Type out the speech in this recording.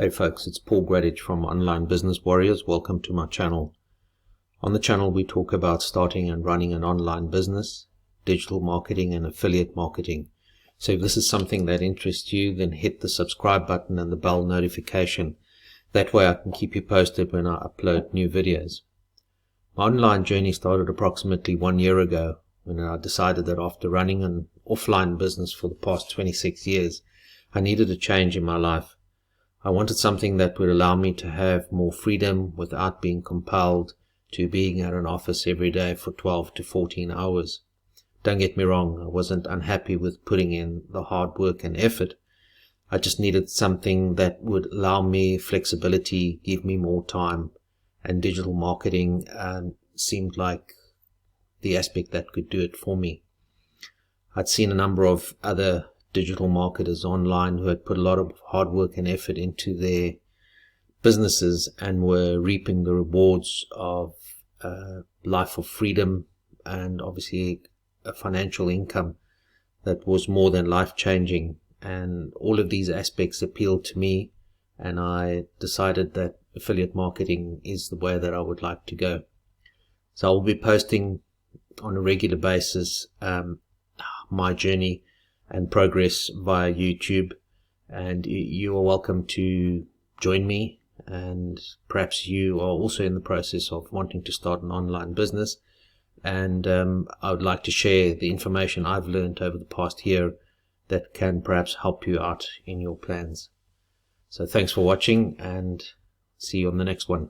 Hey folks, it's Paul Gradich from Online Business Warriors. Welcome to my channel. On the channel we talk about starting and running an online business, digital marketing and affiliate marketing. So if this is something that interests you, then hit the subscribe button and the bell notification. That way I can keep you posted when I upload new videos. My online journey started approximately 1 year ago when I decided that after running an offline business for the past 26 years, I needed a change in my life. I wanted something that would allow me to have more freedom without being compelled to being at an office every day for 12 to 14 hours. Don't get me wrong, I wasn't unhappy with putting in the hard work and effort. I just needed something that would allow me flexibility, give me more time, and digital marketing seemed like the aspect that could do it for me. I'd seen a number of other digital marketers online who had put a lot of hard work and effort into their businesses and were reaping the rewards of a life of freedom and obviously a financial income that was more than life-changing. And all of these aspects appealed to me, and I decided that affiliate marketing is the way that I would like to go. So I'll be posting on a regular basis my journey and progress via YouTube, and you are welcome to join me, and perhaps you are also in the process of wanting to start an online business, and I would like to share the information I've learned over the past year that can perhaps help you out in your plans. So thanks for watching, and see you on the next one.